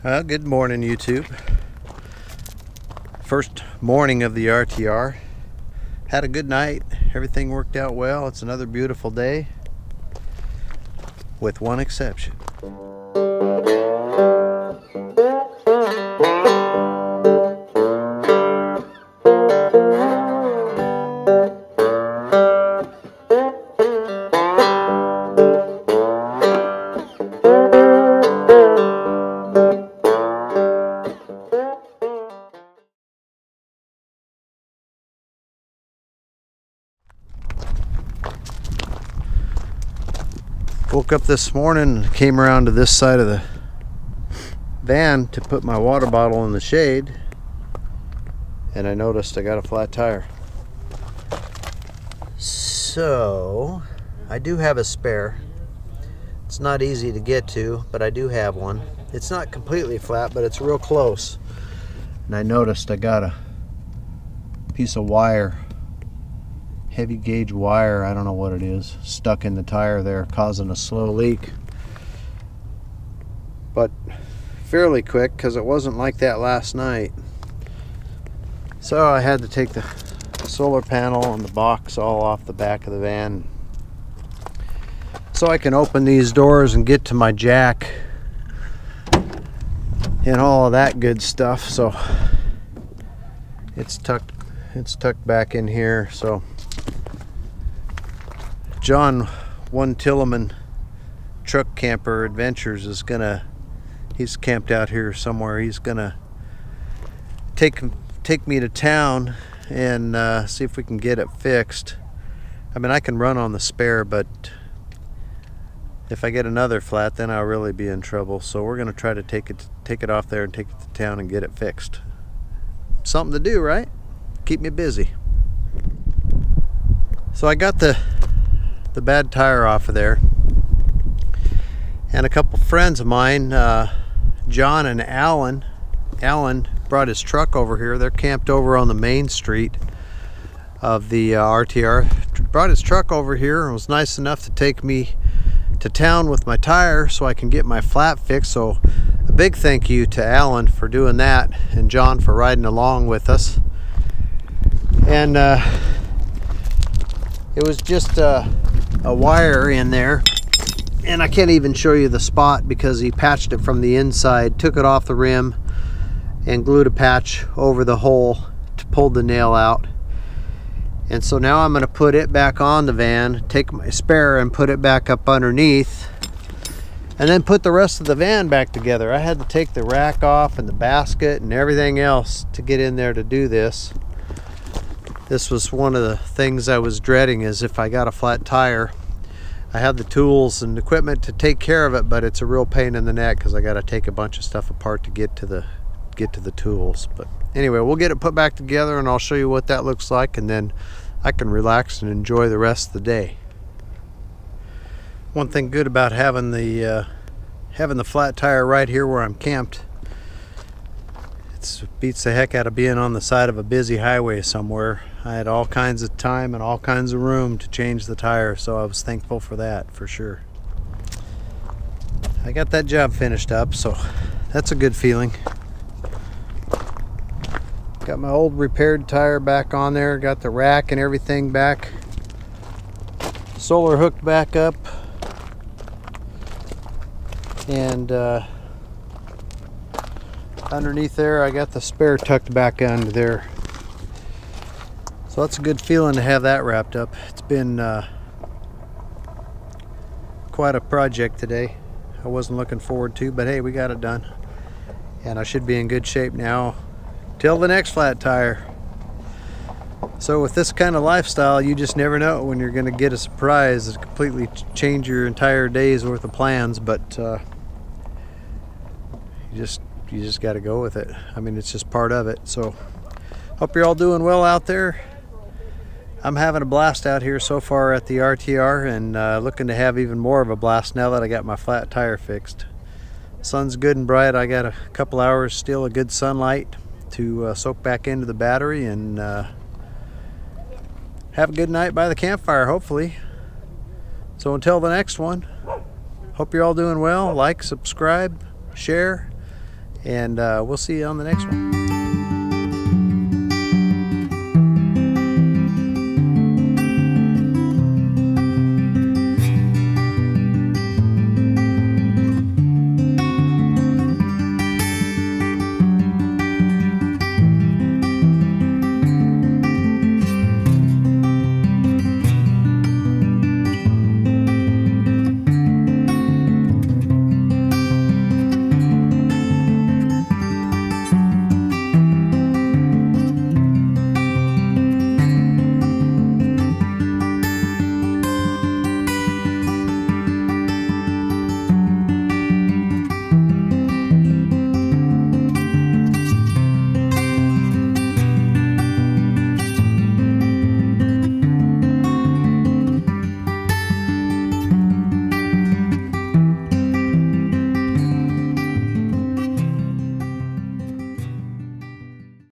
Well, good morning, YouTube. First morning of the RTR. Had a good night. Everything worked out well. It's another beautiful day, with one exception. Woke up this morning and came around to this side of the van to put my water bottle in the shade, and I noticed I got a flat tire. So I do have a spare. It's not easy to get to, but I do have one. It's not completely flat, but it's real close. And I noticed I got a piece of wire, heavy gauge wire, I don't know what it is, stuck in the tire there, causing a slow leak. But fairly quick, because it wasn't like that last night. So I had to take the solar panel and the box all off the back of the van so I can open these doors and get to my jack and all of that good stuff. So it's tucked back in here. So John One Tilleman Truck Camper Adventures is he's camped out here somewhere. He's gonna take me to town and see if we can get it fixed. I mean, I can run on the spare, but if I get another flat, then I'll really be in trouble. So we're gonna try to take it off there and take it to town and get it fixed. Something to do, right? Keep me busy. So I got the bad tire off of there, and a couple friends of mine, John and Alan brought his truck over here. They're camped over on the main street of the RTR. Brought his truck over here and was nice enough to take me to town with my tire so I can get my flat fixed. So a big thank you to Alan for doing that, and John for riding along with us. And it was just a wire in there, and I can't even show you the spot because he patched it from the inside, took it off the rim and glued a patch over the hole to pull the nail out. And so now I'm going to put it back on the van, take my spare and put it back up underneath, and then put the rest of the van back together. I had to take the rack off and the basket and everything else to get in there to do this. This was one of the things I was dreading, is if I got a flat tire. I have the tools and equipment to take care of it, but it's a real pain in the neck because I got to take a bunch of stuff apart to get to the tools. But anyway, we'll get it put back together and I'll show you what that looks like, and then I can relax and enjoy the rest of the day. One thing good about having the flat tire right here where I'm camped, it beats the heck out of being on the side of a busy highway somewhere. I had all kinds of time and all kinds of room to change the tire, so I was thankful for that, for sure. I got that job finished up, so that's a good feeling. Got my old repaired tire back on there, got the rack and everything back. Solar hooked back up. And underneath there I got the spare tucked back under there. So that's a good feeling to have that wrapped up. It's been quite a project today. I wasn't looking forward to, but hey, we got it done. And I should be in good shape now till the next flat tire. So with this kind of lifestyle, you just never know when you're going to get a surprise that completely change your entire day's worth of plans, but you just got to go with it. I mean, it's just part of it. So hope you're all doing well out there. I'm having a blast out here so far at the RTR, and looking to have even more of a blast now that I got my flat tire fixed. Sun's good and bright. I got a couple hours still of good sunlight to soak back into the battery, and have a good night by the campfire, hopefully. So until the next one, hope you're all doing well. Like, subscribe, share, and we'll see you on the next one.